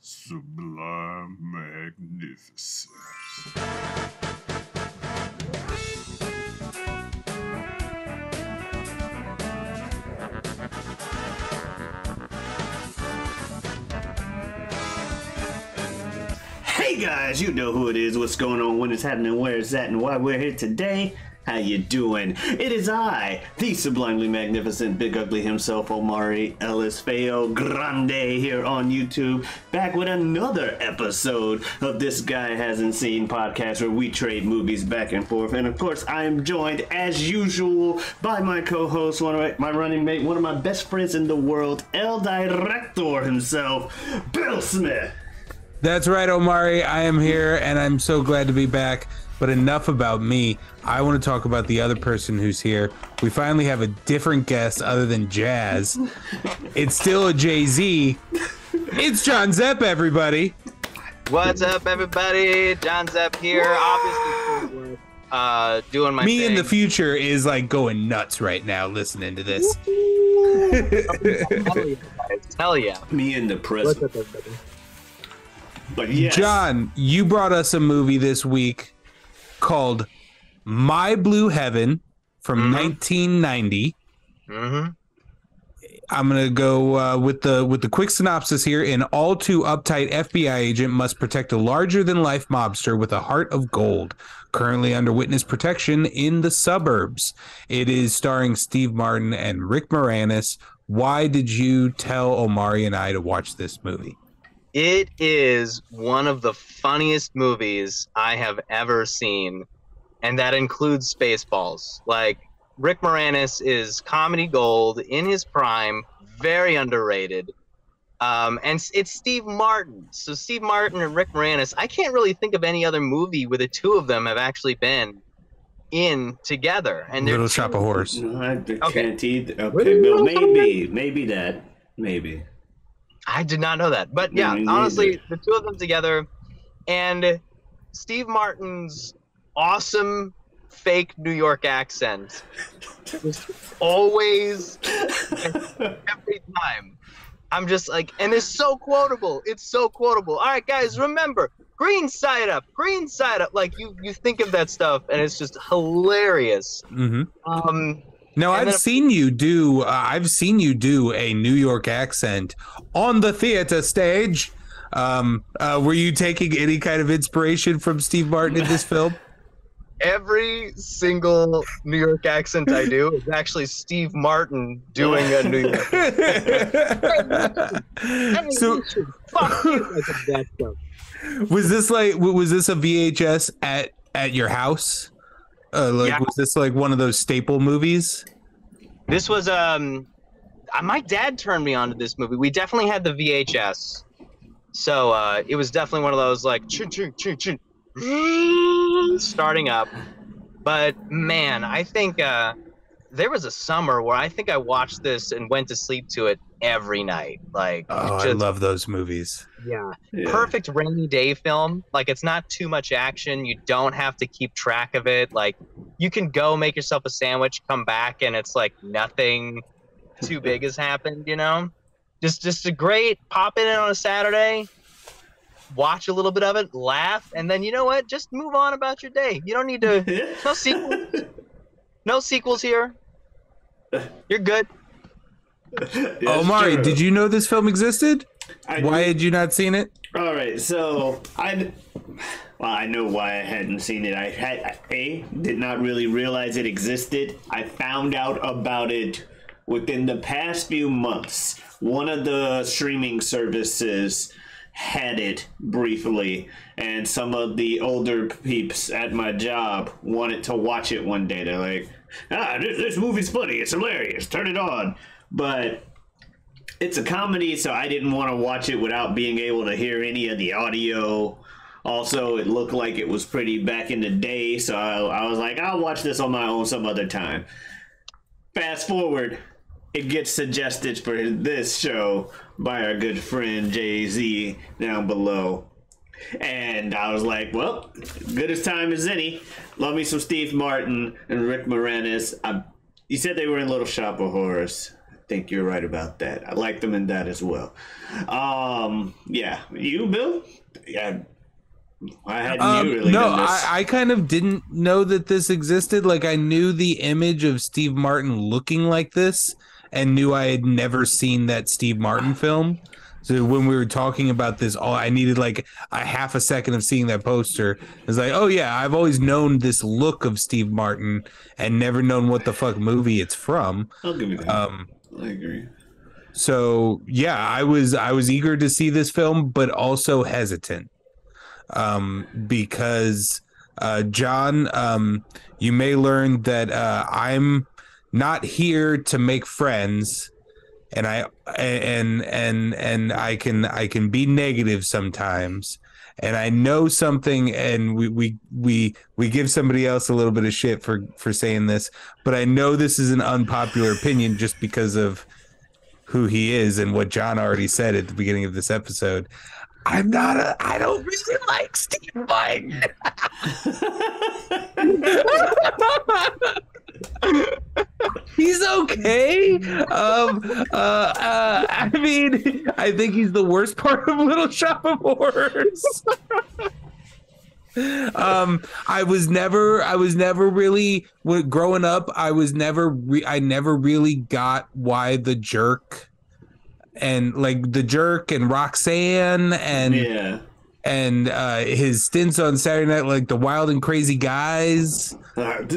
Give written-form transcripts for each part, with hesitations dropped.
Sublime magnificence. Hey guys, you know who it is, what's going on, when it's happening, where it's at, and why we're here today. How you doing? It is I, the sublimely magnificent Big Ugly himself, Omari Ellis Feo Grande, here on YouTube, back with another episode of This Guy Hasn't Seen podcast, where we trade movies back and forth. And of course, I am joined, as usual, by my co-host, my running mate, one of my best friends in the world, El Director himself, Bill Smith. That's right, Omari. I am here, and I'm so glad to be back. But enough about me. I want to talk about the other person who's here. We finally have a different guest other than Jazz. It's still a Jay-Z. It's Jon Zepp, everybody. What's up, everybody? Jon Zepp here. Obviously, doing my Me thing. in the future is like going nuts right now listening to this. Hell yeah. Me in the present. What's up, everybody? But yes. John, you brought us a movie this week called My Blue Heaven from 1990. Mm-hmm. I'm gonna go with the quick synopsis here. An all too uptight FBI agent must protect a larger than life mobster with a heart of gold, currently under witness protection in the suburbs. It is starring Steve Martin and Rick Moranis. Why did you tell Omari and I to watch this movie? It is one of the funniest movies I have ever seen, and that includes Spaceballs. Like, Rick Moranis is comedy gold in his prime, very underrated. And it's Steve Martin. So Steve Martin and Rick Moranis, I can't really think of any other movie where the two of them have actually been in together. And Little Shop of Horrors. No, I Okay. can't Okay, Bill, maybe that. Maybe. I did not know that. But yeah, honestly, the two of them together, and Steve Martin's awesome fake New York accent is always, every time. I'm just like, and it's so quotable. It's so quotable. All right, guys, remember, green side up, green side up. Like, you think of that stuff, and it's just hilarious. Mm-hmm. No, I've seen you do a New York accent on the theater stage. Were you taking any kind of inspiration from Steve Martin in this film? Every single New York accent I do is actually Steve Martin doing a New York accent. So, Fuck you. That stuff. was this a VHS at your house? Yeah. Was this like one of those staple movies? This was my dad turned me on to this movie. We definitely had the VHS, so it was definitely one of those like ching, ching, ching, ching, starting up. But man, I think there was a summer where I think I watched this and went to sleep to it every night. Like, I love those movies. Yeah. Perfect rainy day film. Like, it's not too much action. You don't have to keep track of it. Like, you can go make yourself a sandwich, come back, and it's like nothing too big has happened, you know? Just a great pop in on a Saturday, watch a little bit of it, laugh, and then you know what? Just move on about your day. You don't need to no sequels. No sequels here. You're good. Omari, did you know this film existed? Why had you not seen it? All right, so I know why I hadn't seen it. I did not really realize it existed. I found out about it within the past few months. One of the streaming services had it briefly, and some of the older peeps at my job wanted to watch it one day. They're like, this movie's funny, it's hilarious, turn it on. But it's a comedy, so I didn't want to watch it without being able to hear any of the audio. Also, it looked like it was pretty back in the day, so I was like, I'll watch this on my own some other time. Fast forward, it gets suggested for this show by our good friend Jay-Z down below. And I was like, well, good as time as any. Love me some Steve Martin and Rick Moranis. You said they were in Little Shop of Horrors. think you're right about that. I like them in that as well. Yeah, you, Bill? Yeah, I hadn't really no, done this. I kind of didn't know that this existed. Like, I knew the image of Steve Martin looking like this and knew I had never seen that Steve Martin film. So when we were talking about this, I needed like a half a second of seeing that poster. It's like, oh yeah, I've always known this look of Steve Martin and never known what the fuck movie it's from. I'll give you that. I agree. So yeah, I was eager to see this film, but also hesitant. Because John, you may learn that I'm not here to make friends, and I can be negative sometimes, and I know something, and we give somebody else a little bit of shit for saying this, but I know this is an unpopular opinion just because of who he is and what John already said at the beginning of this episode. I don't really like Steve Martin. He's okay. I mean, I think he's the worst part of Little Shop of Horrors. I was never really, growing up, I never really got why the jerk and like the jerk and Roxanne and his stints on Saturday Night, like the Wild and Crazy Guys era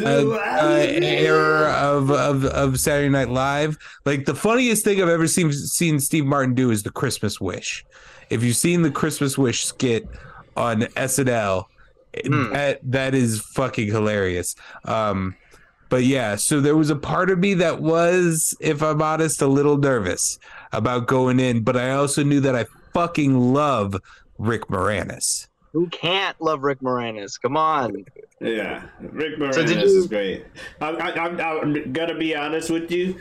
of Saturday Night Live. Like the funniest thing I've ever seen Steve Martin do is the Christmas Wish. If you've seen the Christmas Wish skit on SNL, that is fucking hilarious. But yeah, so there was a part of me that was, if I'm honest, a little nervous about going in, but I also knew that I fucking love Rick Moranis. Who can't love Rick Moranis? Come on. Yeah, Rick Moranis is great. I'm gonna be honest with you.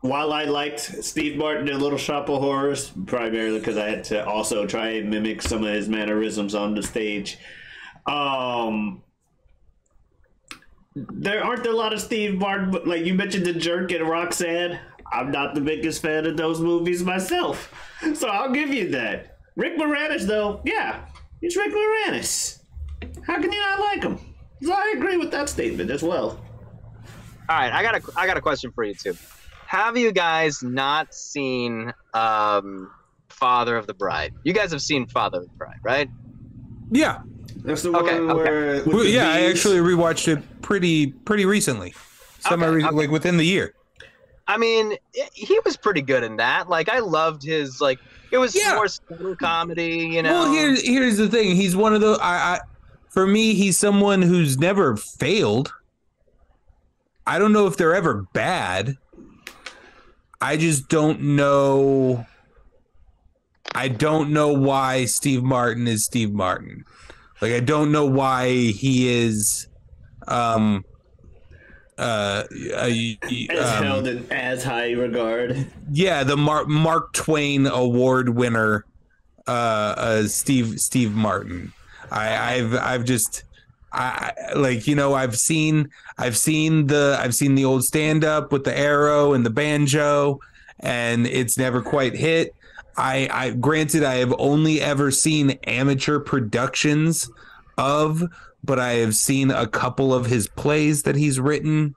While I liked Steve Martin in Little Shop of Horrors, primarily because I had to also try and mimic some of his mannerisms on the stage, there aren't a lot of Steve Martin, like you mentioned the jerk and Roxanne. I'm not the biggest fan of those movies myself, so I'll give you that. Rick Moranis, though, yeah, he's Rick Moranis. How can you not like him? So I agree with that statement as well. All right, I got a question for you too. Have you guys not seen Father of the Bride? You guys have seen Father of the Bride, right? Yeah. That's the one where... Yeah, I actually rewatched it pretty recently. Like within the year. I mean, he was pretty good in that. Like, I loved his, like, it was more subtle comedy, you know? Well, here's the thing. He's one of the... for me, he's someone who's never failed. I don't know if they're ever bad. I just don't know... I don't know why Steve Martin is Steve Martin. Like, I don't know why he is... held in as high regard. Yeah, the Mark Twain Award winner, Steve Martin. I've seen the old stand up with the arrow and the banjo, and it's never quite hit. Granted, I have only ever seen amateur productions of, but I have seen a couple of his plays that he's written,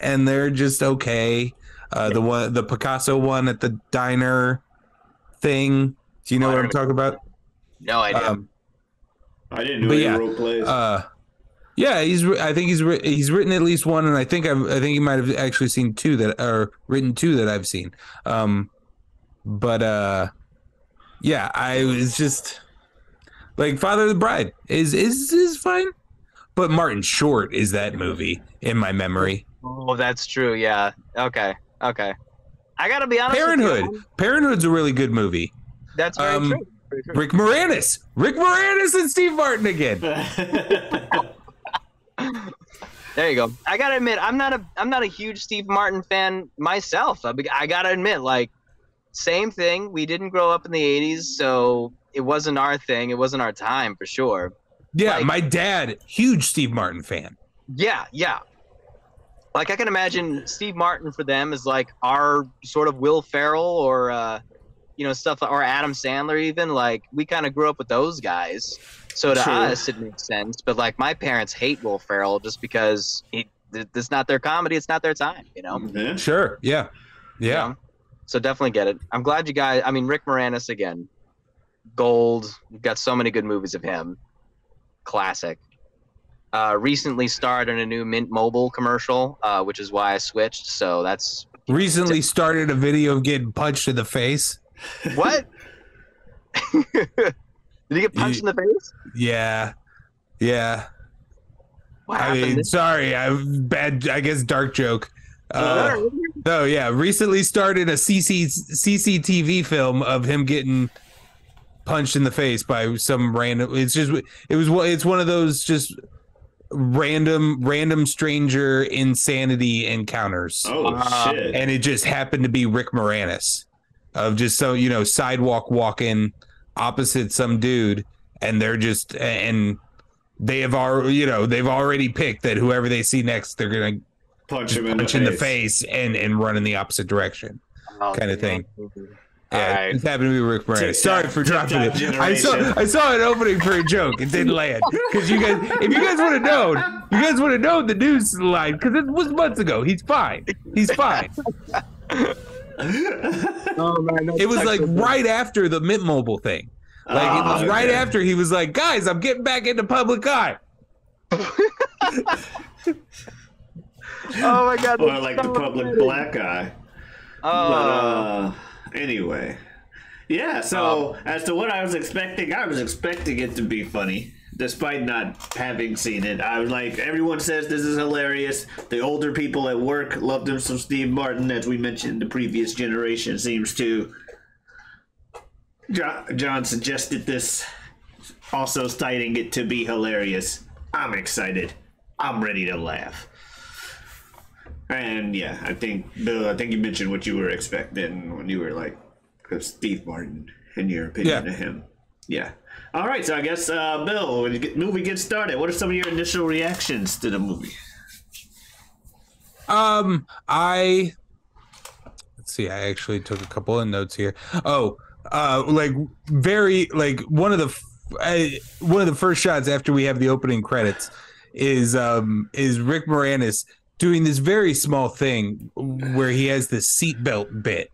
and they're just okay. The Picasso one at the diner thing. Do you know what I'm talking about? No idea. I didn't know he wrote plays. Yeah, I think he's written at least one, and I think he might have actually seen two that are written two that I've seen. Yeah, I was just like Father of the Bride is fine, but Martin Short is that movie in my memory. Oh, that's true. Yeah. Okay. I gotta be honest. Parenthood's a really good movie. That's very true. Rick Moranis and Steve Martin again. There you go. I gotta admit, I'm not a huge Steve Martin fan myself. I gotta admit, like, same thing. We didn't grow up in the 80s, so it wasn't our thing. It wasn't our time for sure. Yeah, like, my dad, huge Steve Martin fan. Yeah. Like I can imagine Steve Martin for them is like our sort of Will Ferrell or stuff, or Adam Sandler even. Like we kind of grew up with those guys, so to True. us it makes sense. But like my parents hate Will Ferrell just because it's not their comedy, it's not their time, Yeah. Sure. Yeah. Yeah. You know? So definitely get it. I'm glad you guys. I mean, Rick Moranis again, gold. We've got so many good movies of him. Classic. Recently starred in a new Mint Mobile commercial, which is why I switched. So that's Recently started a video of getting punched in the face. what? Did he get punched in the face? Yeah. Yeah. What I happened? mean, sorry, bad. I guess dark joke. No, yeah. Recently started a CCTV film of him getting punched in the face by some random. It's one of those just random stranger insanity encounters. Oh shit! And it just happened to be Rick Moranis, of just sidewalk walking opposite some dude, and they've already picked that whoever they see next, they're gonna Punch him in the face and run in the opposite direction, kind of thing. Yeah, right. it happened to be Rick Moranis. Sorry for dropping it. generation. I saw an opening for a joke. It didn't land because if you guys would have known the news line, because it was months ago. He's fine. He's fine. Oh man, It was like right after the Mint Mobile thing. Like it was right after he was like, guys, I'm getting back into public eye. Oh my god! Or like the public black eye. Oh. Anyway, yeah. So as to what I was expecting it to be funny, despite not having seen it. I was like, everyone says this is hilarious. The older people at work loved him some Steve Martin, as we mentioned. The previous generation seems to. John suggested this, also citing it to be hilarious. I'm excited. I'm ready to laugh. And yeah, I think Bill, you mentioned what you were expecting when you were like Steve Martin and your opinion of him. Yeah. All right, so I guess Bill, when the movie gets started, what are some of your initial reactions to the movie? Let's see. I actually took a couple of notes here. One of the first shots after we have the opening credits is Rick Moranis doing this very small thing where he has this seatbelt bit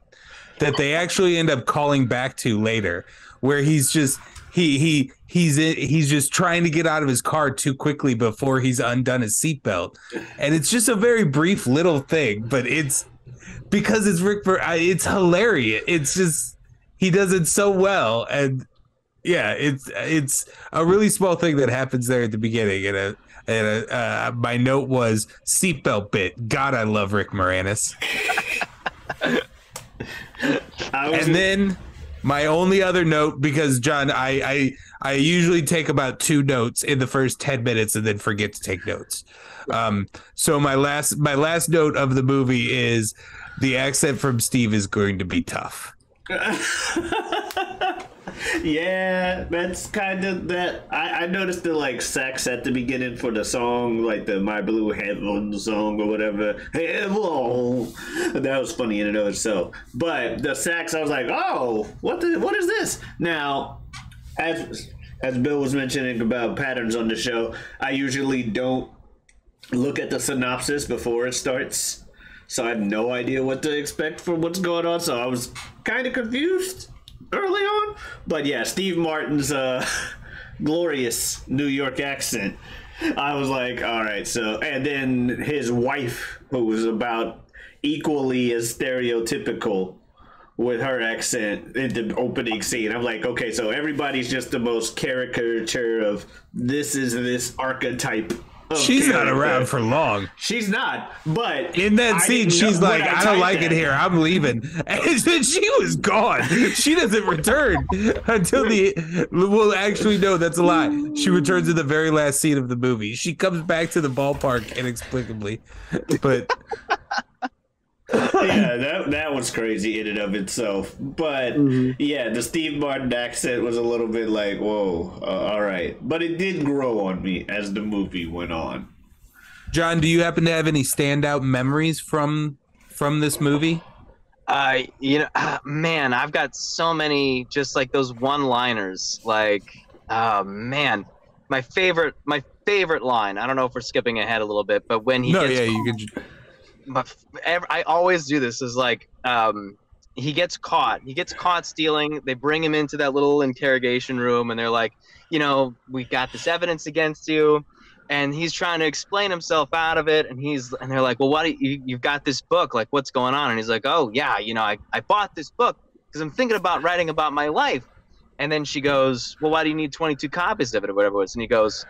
that they actually end up calling back to later, where he's just he's just trying to get out of his car too quickly before he's undone his seatbelt, and it's just a very brief little thing, but it's because it's it's hilarious. It's just he does it so well, and yeah, it's a really small thing that happens there at the beginning, and my note was seatbelt bit. God, I love Rick Moranis. And then my only other note, because John, I usually take about 2 notes in the first 10 minutes and then forget to take notes. So my last note of the movie is the accent from Steve is going to be tough. Yeah, that's kind of that. I noticed the sax at the beginning for the song, like the My Blue Heaven song or whatever. Heaven. That was funny in and of itself. But the sax, I was like, oh, what is this? Now, as Bill was mentioning about patterns on the show, I usually don't look at the synopsis before it starts. So I had no idea what to expect from what's going on. So I was kind of confused early on. But yeah, Steve Martin's glorious New York accent. I was like, all right. So, and then his wife, who was about equally as stereotypical with her accent in the opening scene. I'm like, okay, so everybody's just the most caricature of this archetype. She's not around for long. She's not, but in that scene, she's like, I don't like it here. I'm leaving. And then she was gone. She doesn't return until we'll actually know that's a lie. She returns in the very last scene of the movie. She comes back to the ballpark inexplicably. But yeah, that was crazy in and of itself. But yeah, the Steve Martin accent was a little bit like, whoa, all right. But it did grow on me as the movie went on. John, do you happen to have any standout memories from this movie? Man, I've got so many just like those one-liners. Like, oh man, my favorite line. I don't know if we're skipping ahead a little bit, but when he No, gets yeah, you could. I always do this is like he gets caught stealing. They bring him into that little interrogation room and they're like, we got this evidence against you, and he's trying to explain himself out of it, and they're like, well, you've got this book, like what's going on? And he's like, oh yeah, I bought this book because I'm thinking about writing about my life. And then she goes, well, why do you need 22 copies of it or whatever it was? And he goes,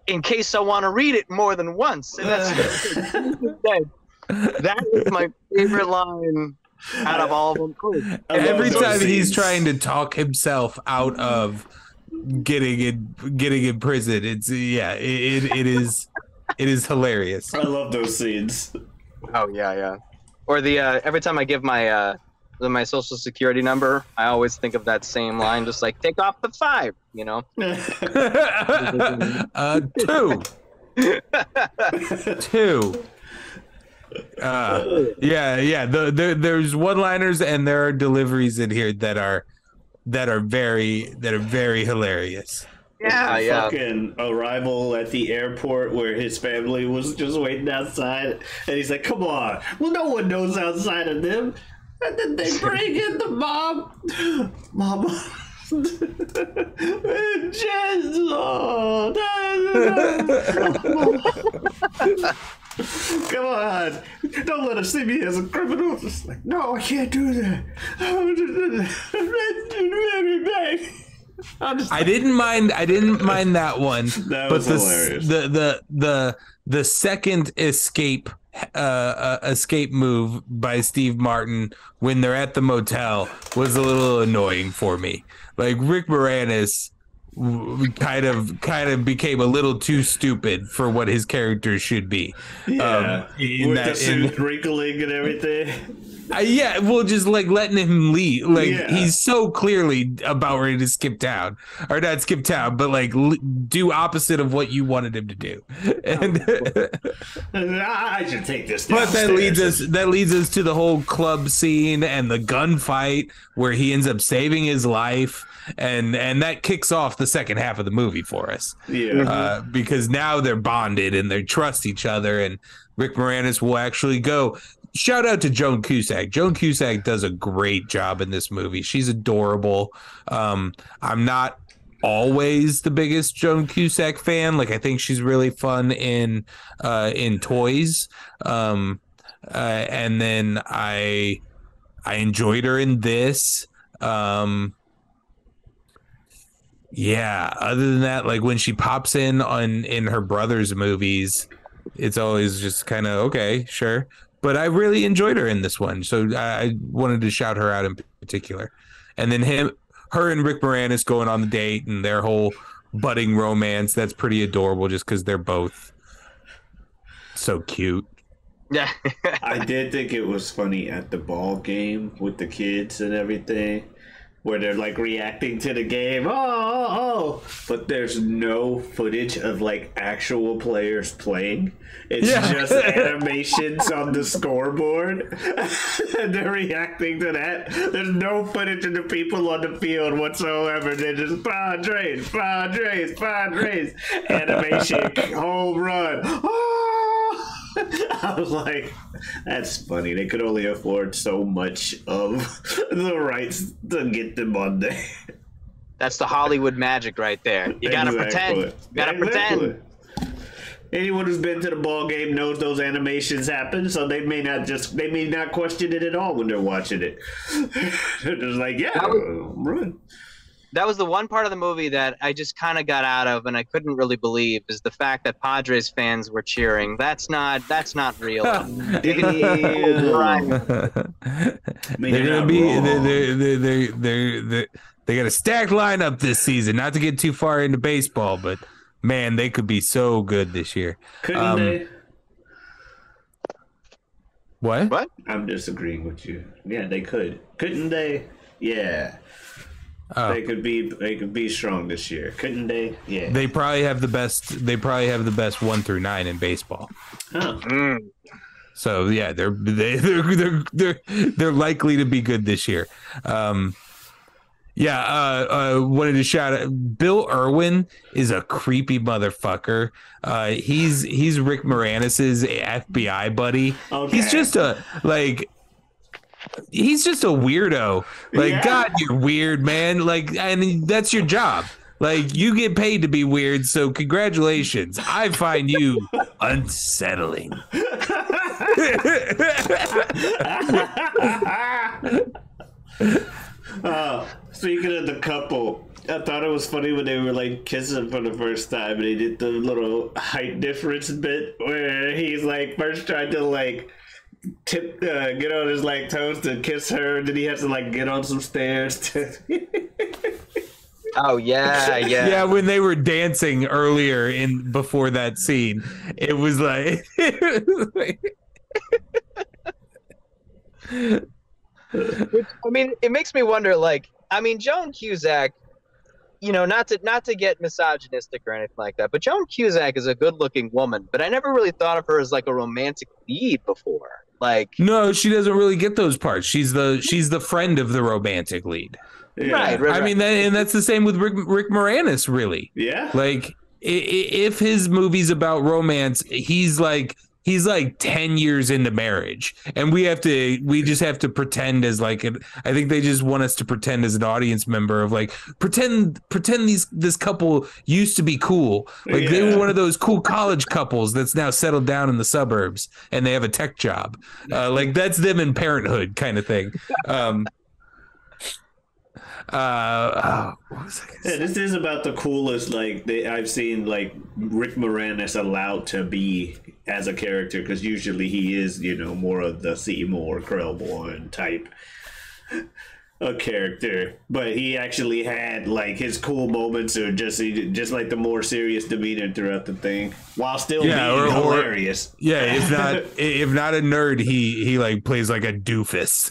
in case I want to read it more than once. And that is my favorite line out of all of them. Every time he's trying to talk himself out of getting in prison, it is hilarious. I love those scenes. Oh yeah. Or the every time I give my social security number, I always think of that same line, just like take off the 5, Two. Yeah. There's one-liners and there are deliveries in here that are very hilarious. Yeah. Fucking arrival at the airport where his family was just waiting outside, and he's like, "Come on, well, no one knows outside of them." And then they bring in the mom. Come on, don't let us see me as a criminal. Just like, no, I can't do that. I didn't mind that one. That was hilarious. The second escape move by Steve Martin when they're at the motel was a little annoying for me. Like Rick Moranis kind of became a little too stupid for what his character should be. Yeah, with the suit wrinkling and everything. Yeah, well, just like letting him leave. Like he's so clearly about ready to skip town, or not skip town, but like do opposite of what you wanted him to do. And I should take this. But that leads us to the whole club scene and the gunfight where he ends up saving his life. And that kicks off the second half of the movie for us. Yeah. Because now they're bonded and they trust each other, and Rick Moranis will actually go. Shout out to Joan Cusack. Joan Cusack does a great job in this movie. She's adorable. I'm not always the biggest Joan Cusack fan. Like, I think she's really fun in Toys. And then I enjoyed her in this. Yeah, other than that, like when she pops in her brother's movies, it's always just kind of okay, sure. But I really enjoyed her in this one, so I wanted to shout her out in particular. And then her and Rick Moranis going on the date and their whole budding romance, that's pretty adorable just because they're both so cute. Yeah. I did think it was funny at the ball game with the kids and everything, where they're like reacting to the game, oh, but there's no footage of like actual players playing. It's just animations on the scoreboard, and they're reacting to that. There's no footage of the people on the field whatsoever. They're just Padres, animation, home run. Oh! I was like, that's funny. They could only afford so much of the rights to get them on there. That's the Hollywood magic right there. You gotta pretend. You gotta pretend. Anyone who's been to the ball game knows those animations happen, so they may not question it at all when they're watching it. They're just like, run. That was the one part of the movie that I just kind of got out of, and I couldn't really believe, is the fact that Padres fans were cheering. That's not real. They're gonna be they got a stacked lineup this season. Not to get too far into baseball, but man, they could be so good this year. Couldn't they? What? I'm disagreeing with you. Yeah, they could. Couldn't they? Yeah. Oh. They could be strong this year, couldn't they? Yeah. They probably have the best. They probably have the best 1 through 9 in baseball. Huh. So yeah, they're likely to be good this year. Wanted to shout out Bill Irwin is a creepy motherfucker. He's Rick Moranis's FBI buddy. Okay. He's just a weirdo. Like, Yeah. God, you're weird, man. Like, and that's your job. Like, you get paid to be weird, so congratulations. I find you unsettling. Speaking of the couple, I thought it was funny when they were like kissing for the first time. And they did the little height difference bit where he's like first tried to like get on his like toes to kiss her, and then he has to like get on some stairs to. Oh yeah. Yeah, when they were dancing earlier before that scene, it was like, I mean, it makes me wonder. Like, I mean, Joan Cusack. Not to get misogynistic or anything like that, but Joan Cusack is a good-looking woman. But I never really thought of her as like a romantic lead before. Like, no, she doesn't really get those parts. She's the friend of the romantic lead. Yeah. right. I mean, and that's the same with Rick Moranis, really. Yeah. Like, if his movie's about romance, he's like 10 years into marriage, and we just have to pretend as like I think they just want us to pretend as an audience member of like pretend this couple used to be cool. Like, they were one of those cool college couples that's now settled down in the suburbs and they have a tech job. Like, that's them in Parenthood kind of thing. What was I gonna say? This is about the coolest I've seen like Rick Moranis allowed to be as a character, because usually he is more of the Seymour Krelborn type a character, but he actually had like his cool moments, or just like the more serious demeanor throughout the thing, while still being hilarious. If not a nerd, he like plays like a doofus,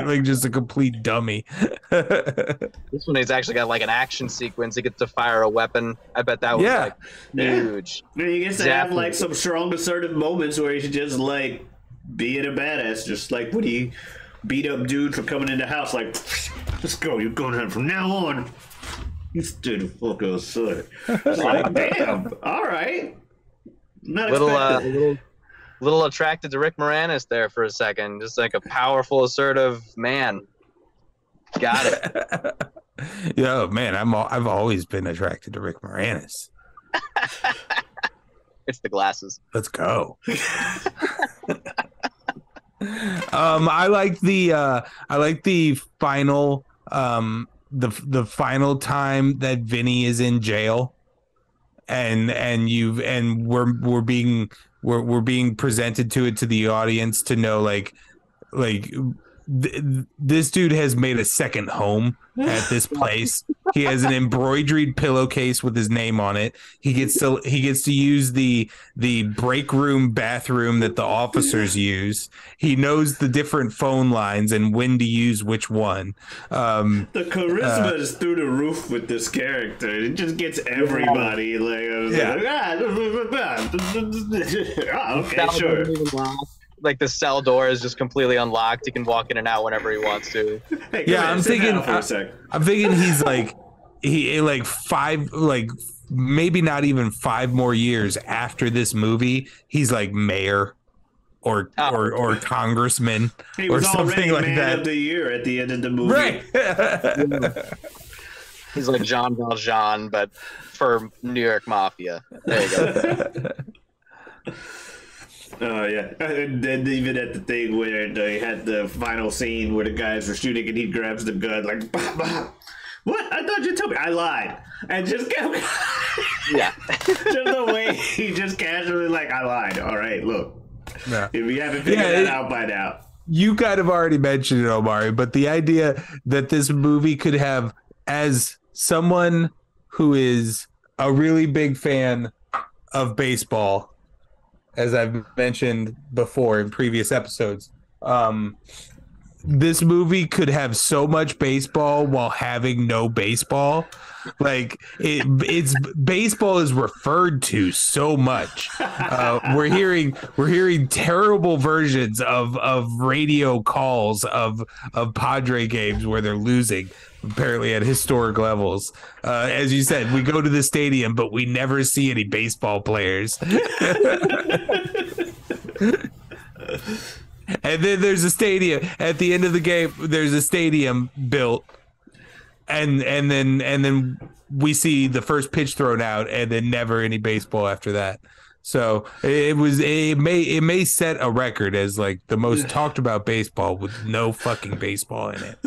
like just a complete dummy. This one, he's actually got like an action sequence. He gets to fire a weapon. I bet that was like huge. Yeah, he gets to have like some strong assertive moments where he's just like being a badass, just like when he beat up dude for coming in the house, like, let's go, you're going home from now on. You stay the fuck outside. It's like, damn, all right. Not little attracted to Rick Moranis there for a second. Just like a powerful, assertive man. Got it. Yeah, man, I've always been attracted to Rick Moranis. It's the glasses. Let's go. I like the final the final time that Vinny is in jail, and we're being presented to it to the audience to know like this dude has made a second home at this place. He has an embroidered pillowcase with his name on it. He gets to use the break room bathroom that the officers use. He knows the different phone lines and when to use which one. The charisma is through the roof with this character. It just gets everybody okay, sure. Like the cell door is just completely unlocked. He can walk in and out whenever he wants to. Hey, I'm thinking he's like maybe not even 5 more years after this movie, he's like mayor or congressman or something like that. Of the year at the end of the movie, right? He's like Jean Valjean, but for New York Mafia. There you go. Oh yeah, and then even at the thing where they had the final scene where the guys were shooting and he grabs the gun like, bah, bah. What? I thought you told me. I lied. And just kept yeah, just the way he just casually like, I lied. All right, look, if you haven't figured that out by now, you kind of already mentioned it, Omari, but the idea that this movie could have, as someone who is a really big fan of baseball, as I've mentioned before in previous episodes, this movie could have so much baseball while having no baseball. Like it's baseball is referred to so much. We're hearing terrible versions of radio calls of Padre games where they're losing, apparently at historic levels. As you said, we go to the stadium, but we never see any baseball players. And then there's a stadium at the end of the game. There's a stadium built, and then we see the first pitch thrown out, and then never any baseball after that. So it may set a record as like the most talked about baseball with no fucking baseball in it.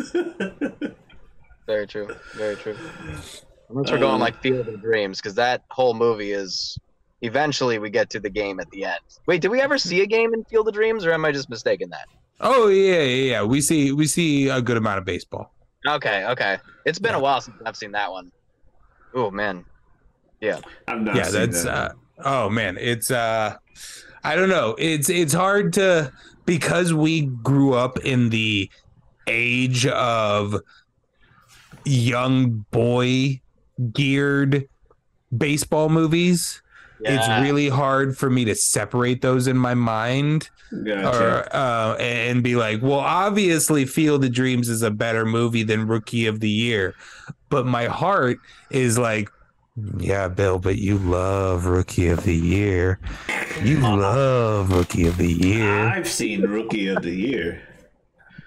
Very true. Very true. Unless we're going like Field of Dreams, because that whole movie is. Eventually, we get to the game at the end. Wait, did we ever see a game in Field of Dreams, or am I just mistaken that? Oh yeah. We see a good amount of baseball. Okay. It's been a while since I've seen that one. Oh man, yeah. I've not seen that. Oh man, it's I don't know. It's hard to, because we grew up in the age of young boy geared baseball movies. Yeah. It's really hard for me to separate those in my mind. Gotcha. And be like, well, obviously Field of Dreams is a better movie than Rookie of the Year. But my heart is like, yeah, Bill, but you love Rookie of the Year. You love Rookie of the Year. I've seen Rookie of the Year.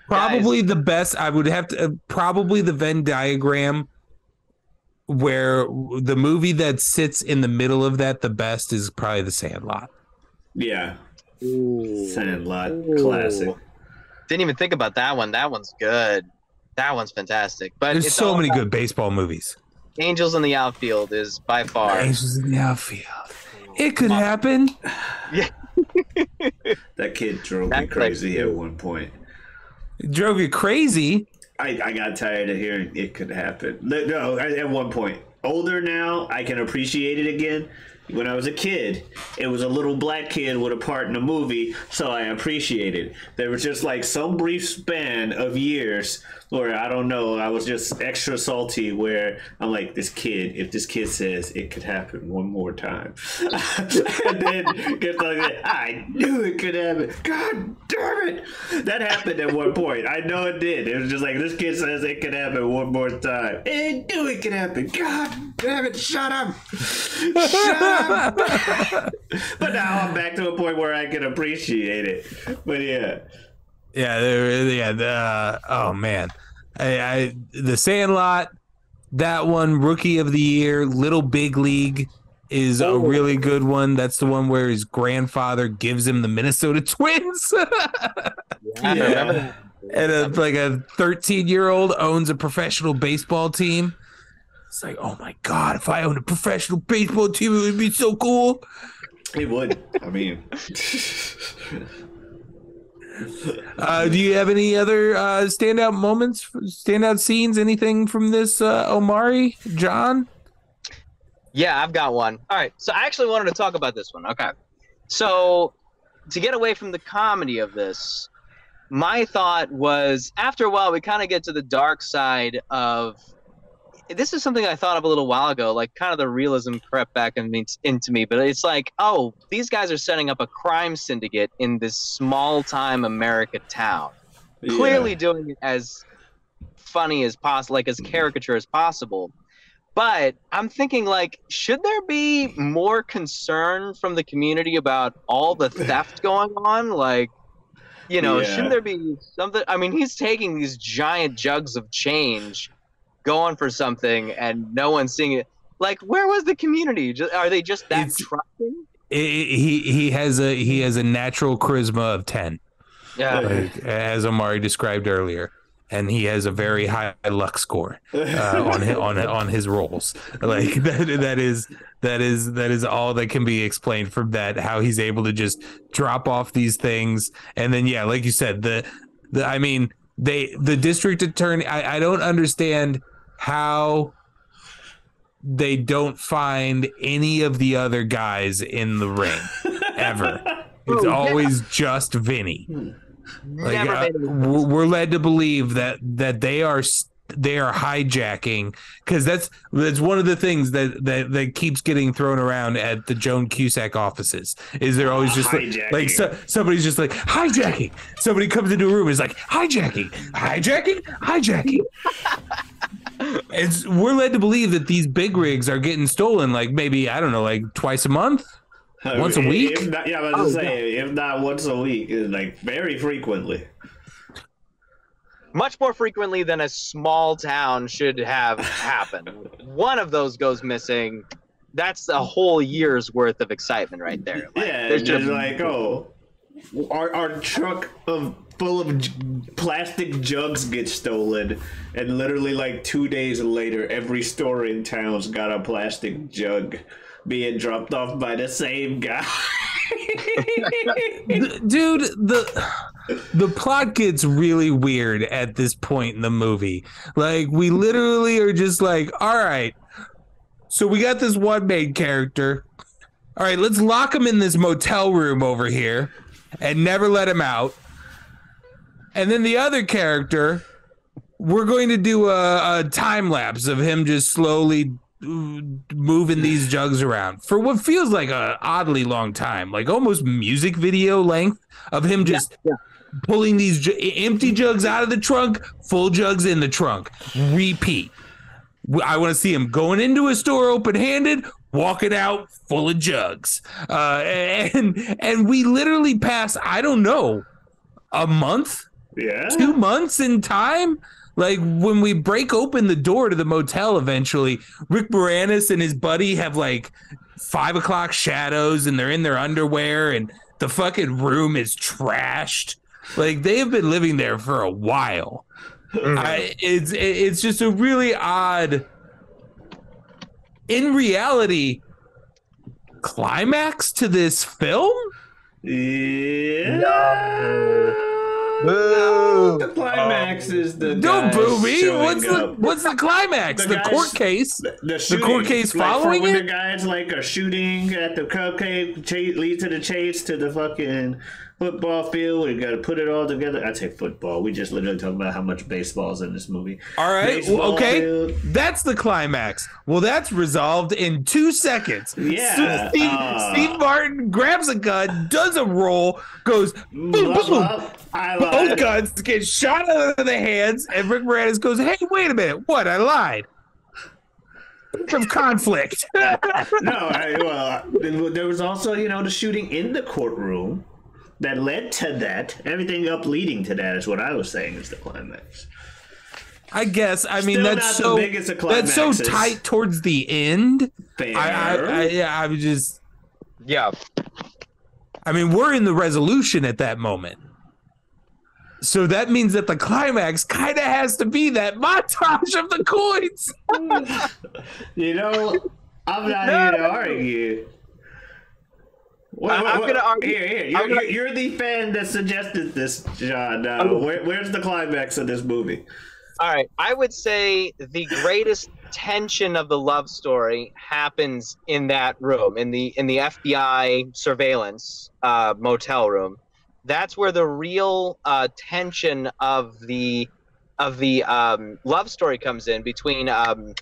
Probably the best. I would have to, probably the Venn diagram where the movie that sits in the middle of that the best is probably The Sandlot. Yeah. Sandlot. Classic. Didn't even think about that one. That one's good. That one's fantastic. But there's so many good baseball movies. Angels in the Outfield is by far. Angels in the Outfield. It could happen. Yeah. That kid drove me crazy at one point. It drove you crazy? I got tired of hearing it could happen. No, at one point. Older now, I can appreciate it again. When I was a kid, it was a little black kid with a part in a movie, so I appreciate it. There was just like some brief span of years where, I don't know, I was just extra salty where I'm like, this kid, if this kid says it could happen one more time. And then gets like, I knew it could happen. God damn it. That happened at one point. I know it did. It was just like, this kid says it could happen one more time. And I knew it could happen. God damn it. Shut up. Shut up. But now I'm back to a point where I can appreciate it. But oh man, The Sandlot, that one, Rookie of the Year, Little Big League is a really good one. That's the one where his grandfather gives him the Minnesota Twins. Yeah. And like a 13-year-old owns a professional baseball team. It's like, oh my God, if I owned a professional baseball team, it would be so cool. It would. I mean. Do you have any other standout moments, standout scenes, anything from this, Omari, John? Yeah, I've got one. All right. So I actually wanted to talk about this one. Okay. So to get away from the comedy of this, my thought was after a while, we kind of get to the dark side of. This is something I thought of a little while ago, like kind of the realism crept back into me, but it's like, oh, these guys are setting up a crime syndicate in this small-time America town, clearly doing it as funny as possible, like as caricature as possible. But I'm thinking, like, should there be more concern from the community about all the theft going on? Like, you know, shouldn't there be something? I mean, he's taking these giant jugs of change, going for something, and no one's seeing it. Like, where was the community? Are they just that trusting? He has a natural charisma of 10. Yeah, like, as Omari described earlier, and he has a very high luck score on his rolls. Like that is all that can be explained from that. How he's able to just drop off these things, and then like you said, the district attorney. I don't understand how they don't find any of the other guys in the ring ever. It's always just Vinny. Like, Never made any sense. we're led to believe that they are hijacking, because that's one of the things that keeps getting thrown around at the Joan Cusack offices. Is they're always just like somebody's just like hijacking. Somebody comes into a room and is like hijacking. We're led to believe that these big rigs are getting stolen, like maybe, I don't know, like twice a month, once a week. If not, yeah, I was just saying, if not once a week, like very frequently. Much more frequently than a small town should have happened. One of those goes missing. That's a whole year's worth of excitement right there. Like, yeah, it's just like, oh, our truck full of plastic jugs gets stolen, and literally like 2 days later, every store in town's got a plastic jug being dropped off by the same guy. Dude, the plot gets really weird at this point in the movie. Like, we literally are just like, all right, so we got this one main character. All right, let's lock him in this motel room over here and never let him out. And then the other character, we're going to do a time lapse of him just slowly moving these jugs around for what feels like a oddly long time, like almost music video length of him just pulling these empty jugs out of the trunk, full jugs in the trunk, repeat. I want to see him going into a store open-handed, walking out full of jugs, and we literally pass, I don't know, a month, 2 months in time. Like, when we break open the door to the motel eventually, Rick Moranis and his buddy have like 5 o'clock shadows, and they're in their underwear, and the fucking room is trashed. Like, they have been living there for a while. It's just a really odd, in reality, climax to this film. Boo. The climax is the don't boo me. What's the climax? The court case. The court case following when it. The guys like are shooting at the cupcake leads to the chase to the fucking football field. We got to put it all together. I'd say football. We just literally talking about how much baseball's in this movie. All right. Okay. Field. That's the climax. Well, that's resolved in 2 seconds. Yeah. So Steve Martin grabs a gun, does a roll, goes boom, boom. Both guns get shot out of the hands, and Rick Moranis goes, "Hey, wait a minute! What? I lied." From conflict. There was also, the shooting in the courtroom that led to that. Everything up leading to that is what I was saying is the climax. I guess. I mean, Still that's not the biggest of that's so climaxes. tight towards the end. Fair. I was just. Yeah. I mean, we're in the resolution at that moment. So that means that the climax kind of has to be that montage of the coins. I'm not here to argue. I'm going to argue. Here. You're the fan that suggested this, John. Where's the climax of this movie? All right. I would say the greatest tension of the love story happens in that room, in the FBI surveillance motel room. That's where the real tension of the love story comes in between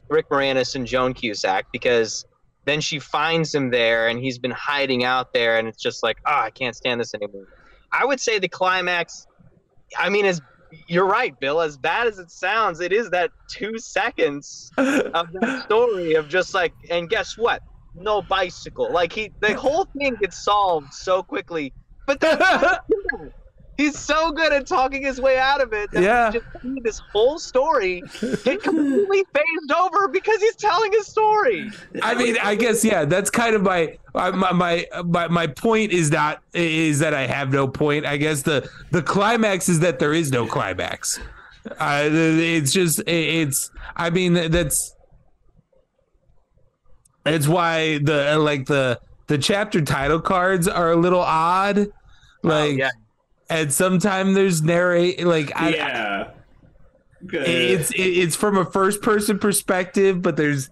Rick Moranis and Joan Cusack, because then she finds him there and he's been hiding out there, and it's just like, I can't stand this anymore. I would say the climax, I mean, you're right, Bill, as bad as it sounds, it is that 2 seconds of that story of just like, and guess what? No bicycle. Like, the whole thing gets solved so quickly. But he's so good at talking his way out of it that we just see this whole story get completely phased over because he's telling his story. I mean, I guess that's kind of my point is that I have no point. I guess the climax is that there is no climax. It's just I mean, that's why the chapter title cards are a little odd, and sometimes there's it's from a first person perspective, but there's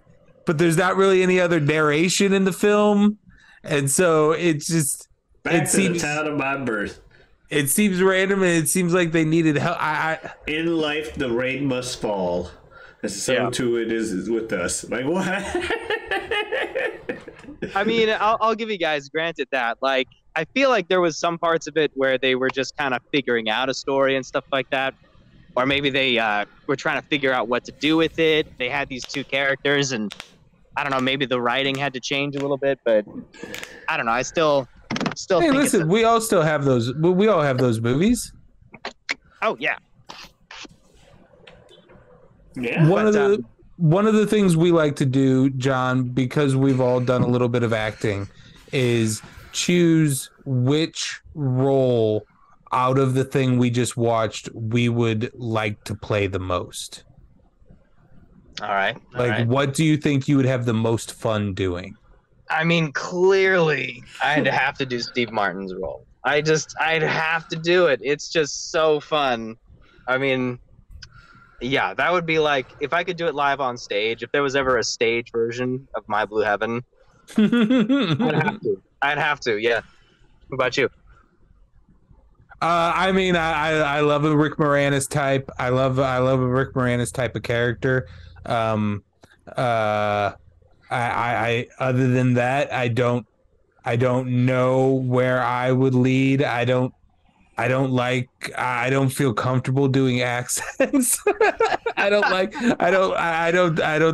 not really any other narration in the film, and so it's just Back to the town of my birth. It seems random, and it seems like they needed help. In life, the rain must fall. So too it is with us. Like what? I mean, I'll give you guys granted that. Like, I feel like there was some parts of it where they were just kind of figuring out a story and stuff like that. Or maybe they were trying to figure out what to do with it. They had these two characters, and I don't know, maybe the writing had to change a little bit, but I don't know. I still Hey, think listen, we all still have those. We all have those movies. Oh, yeah. Yeah. One of the things we like to do, John, because we've all done a little bit of acting, is choose which role out of the thing we just watched we would like to play the most. All right. What do you think you would have the most fun doing? I mean, clearly, I'd have to do Steve Martin's role. I'd have to do it. It's just so fun. I mean, yeah, that would be like, if I could do it live on stage, if there was ever a stage version of My Blue Heaven, I'd have to, yeah. What about you? I mean, I love a Rick Moranis type. I love a Rick Moranis type of character. I other than that, I don't know where I would lead. I don't feel comfortable doing accents. I don't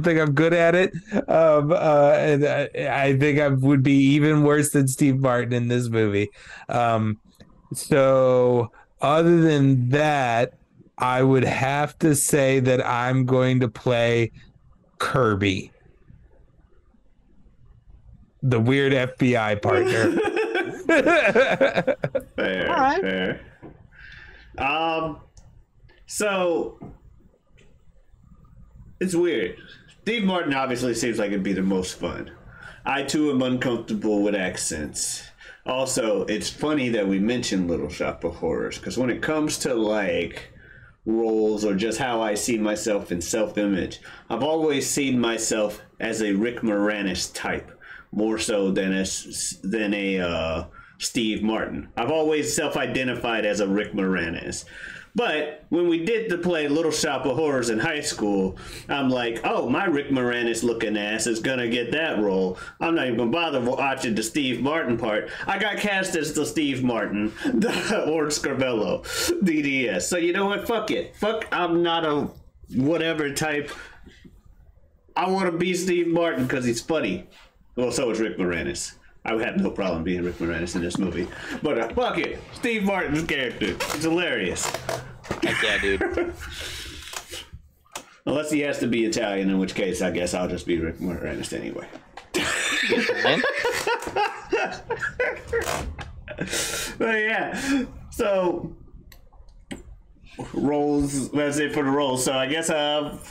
think I'm good at it. And I think I would be even worse than Steve Martin in this movie. So other than that, I would have to say that I'm going to play Kirby, the weird FBI partner. Fair, all right. Fair. So it's weird. Steve Martin obviously seems like it'd be the most fun. I too am uncomfortable with accents. Also, it's funny that we mentioned Little Shop of Horrors, because when it comes to like roles or just how I see myself in self-image, I've always seen myself as a Rick Moranis type, more so than a Steve Martin. I've always self-identified as a Rick Moranis. But when we did the play Little Shop of Horrors in high school, I'm like, oh, my Rick Moranis looking ass is gonna get that role. I'm not even gonna bother watching the Steve Martin part. I got cast as the Steve Martin, the Orange Scarvello, DDS. So you know what? Fuck it. Fuck, I'm not a whatever type. I want to be Steve Martin because he's funny. Well, so is Rick Moranis. I would have no problem being Rick Moranis in this movie. But fuck it. Steve Martin's character. It's hilarious. Heck yeah, dude. Unless he has to be Italian, in which case I guess I'll just be Rick Moranis anyway. But yeah. So roles, that's it for the roles. So I guess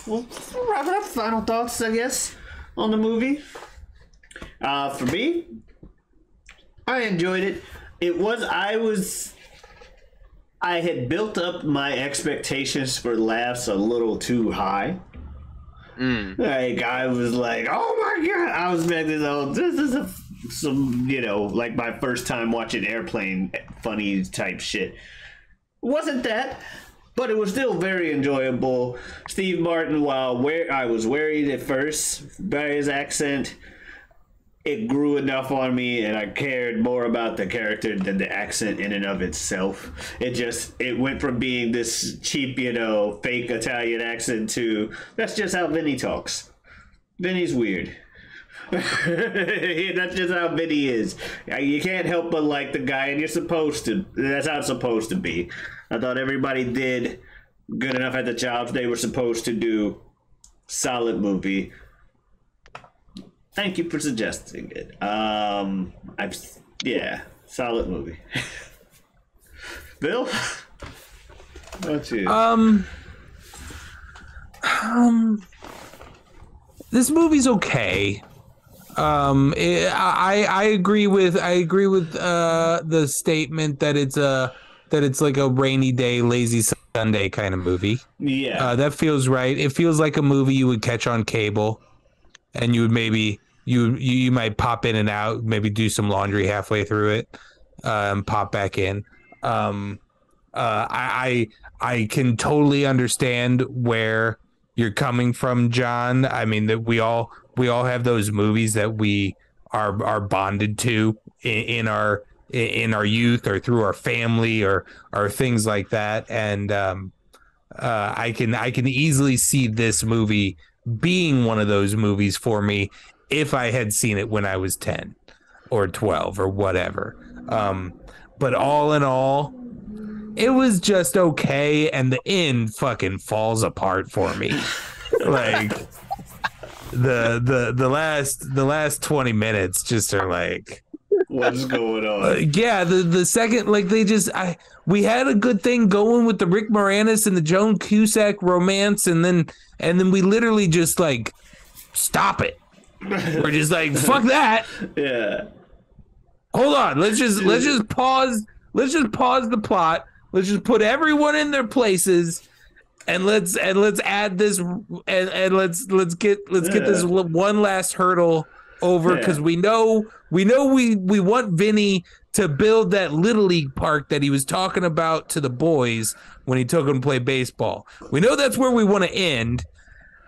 we'll wrap it up. Final thoughts, I guess, on the movie. For me, I enjoyed it. I had built up my expectations for laughs a little too high. Like, I was like, oh my God. I was expecting, this is some, like my first time watching Airplane funny type shit. Wasn't that, but it was still very enjoyable. Steve Martin, while I was worried at first by his accent, it grew enough on me and I cared more about the character than the accent in and of itself. It went from being this cheap, fake Italian accent to, that's just how Vinny talks. Vinny's weird. That's just how Vinny is. You can't help but like the guy, and you're supposed to. That's how it's supposed to be. I thought everybody did good enough at the jobs they were supposed to do. Solid movie. Thank you for suggesting it. Solid movie. Bill, what's you? This movie's okay. I agree with the statement that it's like a rainy day, lazy Sunday kind of movie. Yeah, that feels right. It feels like a movie you would catch on cable. And you would maybe you might pop in and out, maybe do some laundry halfway through it, pop back in. I can totally understand where you're coming from, John. I mean, that we all have those movies that we are bonded to in our youth or through our family or things like that. And I can easily see this movie being one of those movies for me if I had seen it when I was 10 or 12 or whatever. But all in all, it was just okay, and the end fucking falls apart for me. Like the last 20 minutes just are like, what's going on? Yeah, the second, like, we had a good thing going with the Rick Moranis and the Joan Cusack romance, and then we literally just like stop it. We're just like, fuck that. Yeah. Hold on. Let's just pause. Let's just pause the plot. Let's just put everyone in their places, and let's add this, and let's get this one last hurdle over, because we know we want Vinny to build that Little League park that he was talking about to the boys when he took them to play baseball. We know that's where we want to end.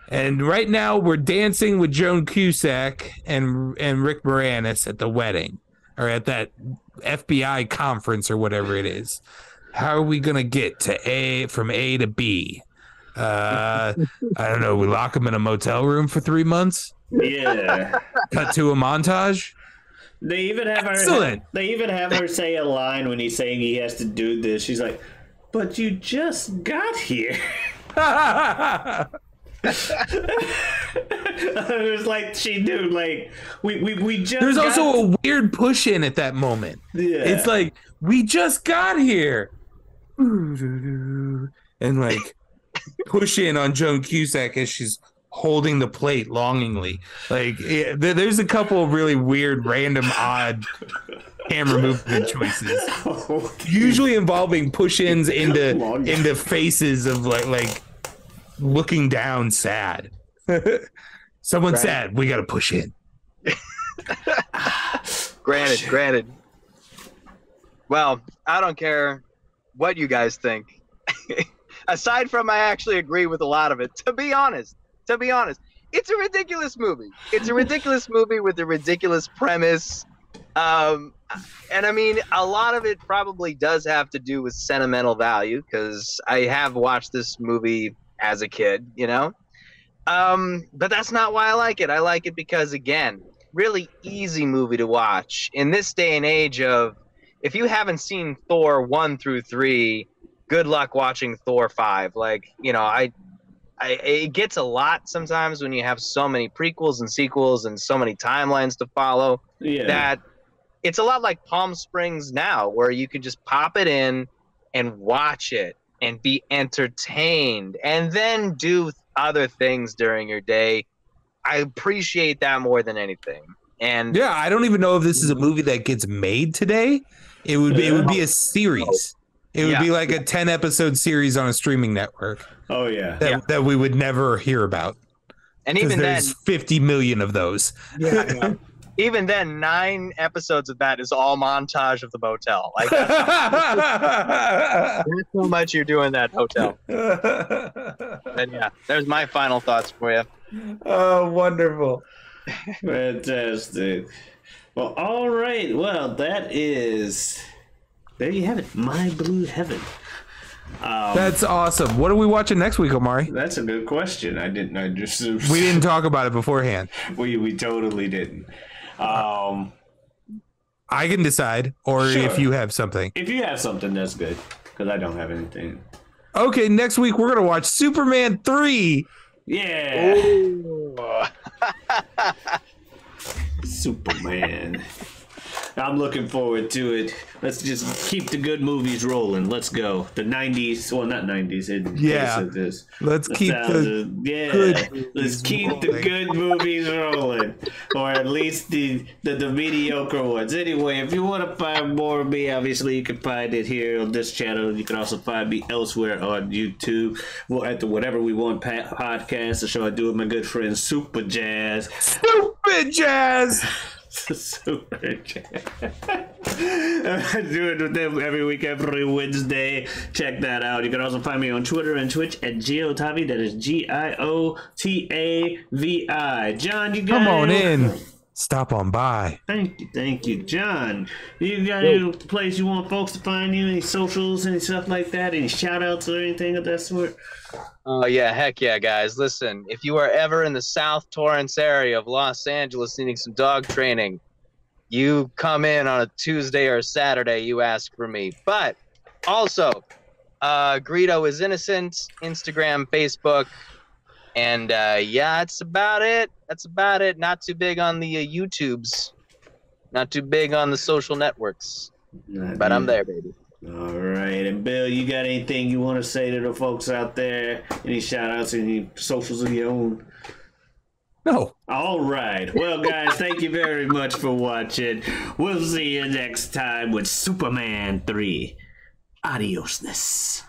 And right now we're dancing with Joan Cusack and Rick Moranis at the wedding, or at that FBI conference or whatever it is. How are we going to get from A to B? I don't know. We lock him in a motel room for 3 months. Yeah. Cut to a montage. They even have Excellent. her say a line when he's saying he has to do this. She's like, "But you just got here." It was like, we just. There's also a weird push in at that moment. Yeah. It's like, we just got here, and like push in on Joan Cusack as she's holding the plate longingly. Like, there's a couple of really weird, random, odd camera movement choices, usually involving push-ins into faces of like looking down sad. Someone sad, we gotta push in. Granted. Well, I don't care what you guys think. Aside from, I actually agree with a lot of it. To be honest, it's a ridiculous movie. It's a ridiculous movie with a ridiculous premise. And I mean, a lot of it probably does have to do with sentimental value, because I have watched this movie as a kid, you know? But that's not why I like it. I like it because, again, really easy movie to watch. In this day and age of, if you haven't seen Thor 1 through 3, good luck watching Thor 5. Like, you know, it gets a lot sometimes when you have so many prequels and sequels and so many timelines to follow, that it's a lot like Palm Springs now, where you can just pop it in and watch it and be entertained and then do other things during your day. I appreciate that more than anything. And yeah, I don't even know if this is a movie that gets made today. It would be a series. It would be like a 10-episode series on a streaming network. Oh yeah. That we would never hear about. And even there's then, 50 million of those. Yeah. Even then, 9 episodes of that is all montage of the motel. Like, that's how much you're doing that hotel. And yeah, there's my final thoughts for you. Oh, wonderful. Fantastic. Well, all right. Well, there you have it. My Blue Heaven. That's awesome. What are we watching next week, Omari? That's a good question. We didn't talk about it beforehand. We totally didn't. I can decide, or sure. If you have something. If you have something, that's good, because I don't have anything. Okay, next week we're gonna watch Superman 3. Yeah. Superman. I'm looking forward to it. Let's just keep the good movies rolling. Let's go. The 90s, well, not 90s. Let's keep the good movies rolling, or at least the mediocre ones. Anyway, if you want to find more of me, obviously you can find it here on this channel. You can also find me elsewhere on YouTube. Well, at the Whatever We Want podcast, the show I do with my good friend Super Jazz. Super chat. I do it with them every week, every Wednesday. Check that out. You can also find me on Twitter and Twitch at Giotavi. That is Giotavi. John, you got Come on in. Stop on by. Thank you, John. You got any place you want folks to find you? Any socials, any stuff like that? Any shout outs or anything of that sort? Oh, yeah. Heck yeah, guys. Listen, if you are ever in the South Torrance area of Los Angeles needing some dog training, you come in on a Tuesday or a Saturday, you ask for me. But also, Greedo is Innocent, Instagram, Facebook. And yeah, that's about it. Not too big on the YouTubes. Not too big on the social networks. But I'm there, baby. All right. And Bill, you got anything you want to say to the folks out there? Any shout outs, any socials of your own? No. All right. Well, guys, thank you very much for watching. We'll see you next time with Superman 3. Adiosness.